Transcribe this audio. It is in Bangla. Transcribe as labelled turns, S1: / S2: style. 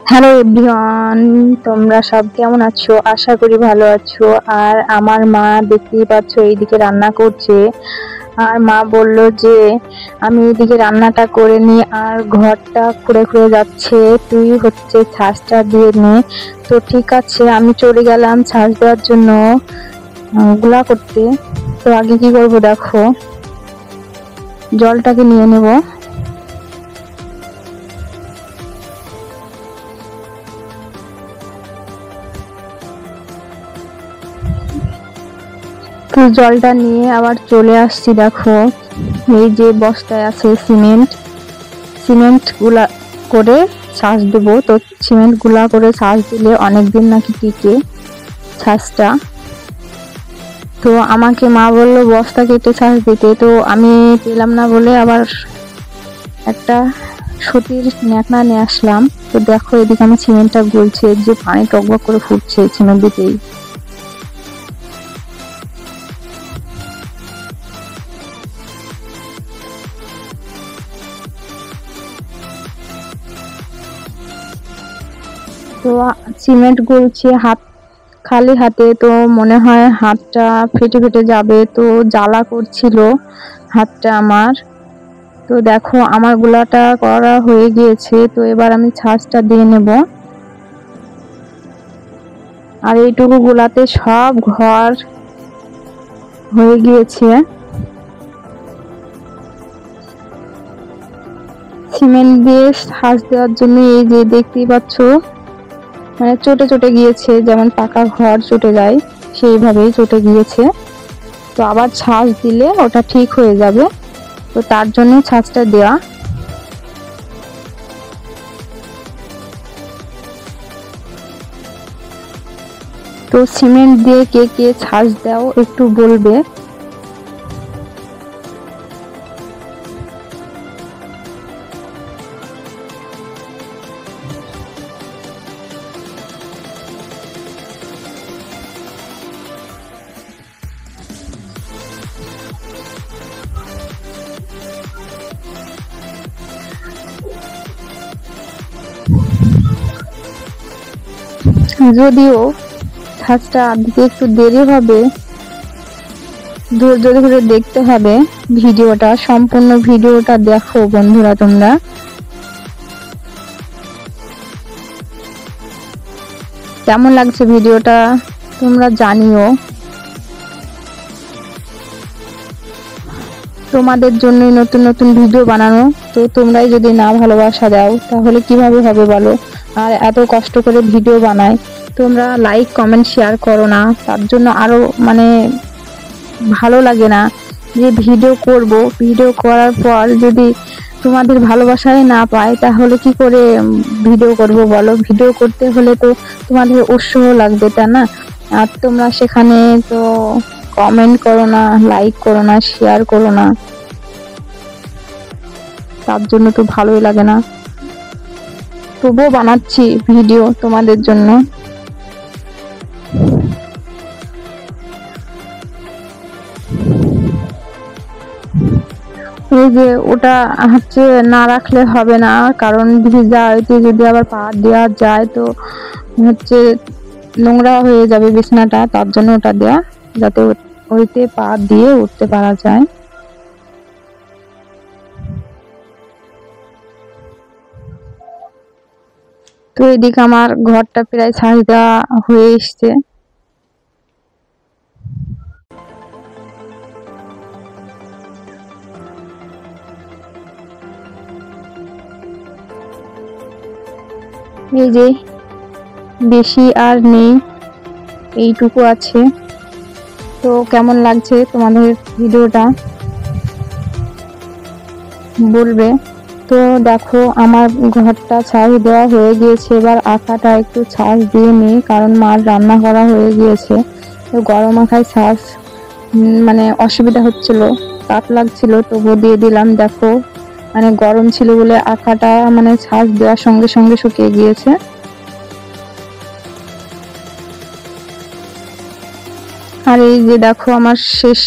S1: হ্যালো এভরিওয়ান, তোমরা সব কেমন আছো? আশা করি ভালো আছো। আর আমার মা দেখতেই পাচ্ছ এইদিকে রান্না করছে। আর মা বলল যে আমি এদিকে রান্নাটা করে নি, আর ঘরটা খুঁড়ে খুঁড়ে যাচ্ছে, তুই ছাঁচটা দিয়ে নে। তো ঠিক আছে, আমি চলে গেলাম ছাঁচ দেওয়ার জন্য গুলা করতে। তো আগে কি করবো দেখো, জলটাকে নিয়ে নেব। তো জলটা নিয়ে আবার চলে আসছি। দেখো এই যে বস্তায় আছে সিমেন্ট গুলা করে ছাঁচ দেবো। তো সিমেন্ট গুলা করে ছাঁচ দিলে অনেকদিন নাকি টিকে ছাঁচটা। তো আমাকে মা বললো বস্তা কেটে ছাঁচ দিতে, তো আমি পেলাম না বলে আবার একটা সুতির ন্যাকড়া নিয়ে আসলাম। তো দেখো এদিকে আমি সিমেন্টটা গুলছে, যে পানি টকবক করে ফুটছে সিমেন্ট দিতেই। তো সিমেন্ট গুলছি খালি হাতে, তো মনে হয় হাতটা ফেটে ফেটে যাবে, তো জ্বালা করছিল হাতটা আমার। তো দেখো আমার গুলাটা করা হয়ে গিয়েছে। তো এবার আমি ছাঁচটা দিয়ে নেব। আর এইটুকু গুলাতে সব ঘর হয়ে গিয়েছে। সিমেন্ট দিয়ে ছাঁচ দেওয়ার জন্য এই যে দেখতেই পাচ্ছ, মানে চটে চটে গিয়েছে, যেমন পাকা ঘর চটে যায় সেইভাবেই চটে গিয়েছে। তো আবার ছাঁচ দিলে ওটা ঠিক হয়ে যাবে, তো তার জন্য ছাঁচটা দেওয়া। তো সিমেন্ট দিয়ে কে কে ছাঁচ দাও একটু বলবে। যদিও ছাঁচটা দিতে একটু দেরি হবে, ধৈর্য ধরে দেখতে হবে ভিডিওটা। সম্পূর্ণ ভিডিওটা দেখো বন্ধুরা তোমরা। কেমন লাগছে ভিডিওটা তোমরা জানিও। তোমাদের জন্যই নতুন নতুন ভিডিও বানানো। তো তোমরাই যদি না ভালোবাসা দাও তাহলে কিভাবে হবে বলো। আর এত কষ্ট করে ভিডিও বানাই, তোমরা লাইক কমেন্ট শেয়ার করো না, তার জন্য আরো মানে ভালো লাগে না যে ভিডিও করব। ভিডিও করার পর যদি তোমাদের ভালোবাসাই না পাই তাহলে কি করে ভিডিও করব বলো। ভিডিও করতে হলে তো তোমাদের উৎসাহ লাগবে, তাই না? আর তোমরা সেখানে তো কমেন্ট করো না, লাইক করো না, শেয়ার করো না, তার জন্য তো ভালোই লাগে না। তবুও বানাচ্ছি ভিডিও তোমাদের জন্য। এই যে ওটা না রাখলে হবে না, কারণ ভিজা হইতে যদি আবার পা দেওয়া যায় তো নোংরা হয়ে যাবে বিছানাটা, তার জন্য ওটা দেয়া, যাতে ওইতে পা দিয়ে উঠতে পারা যায়। তো এদিকে আমার ঘরটা প্রায় ছাই দেওয়া হয়ে এসছে। এই যে বেশি আর নেই, এইটুকু আছে। তো কেমন লাগছে তোমাদের ভিডিওটা বলবে। তো দেখো আমার ঘরটা ছাই দেওয়া হয়ে গিয়েছে। এবার আটাটা একটু ছাঁচ দিয়ে নিই, কারণ মার রান্না করা হয়ে গিয়েছে। তো গরম আখায় ছাঁচ মানে অসুবিধা হচ্ছিল, তাপ লাগছিল, তবুও দিয়ে দিলাম। দেখো মানে গরম ছিল বলে আটাটা মানে ছাঁচ দেওয়ার সঙ্গে সঙ্গে শুকিয়ে গিয়েছে। আর এই যে দেখো আমার শেষ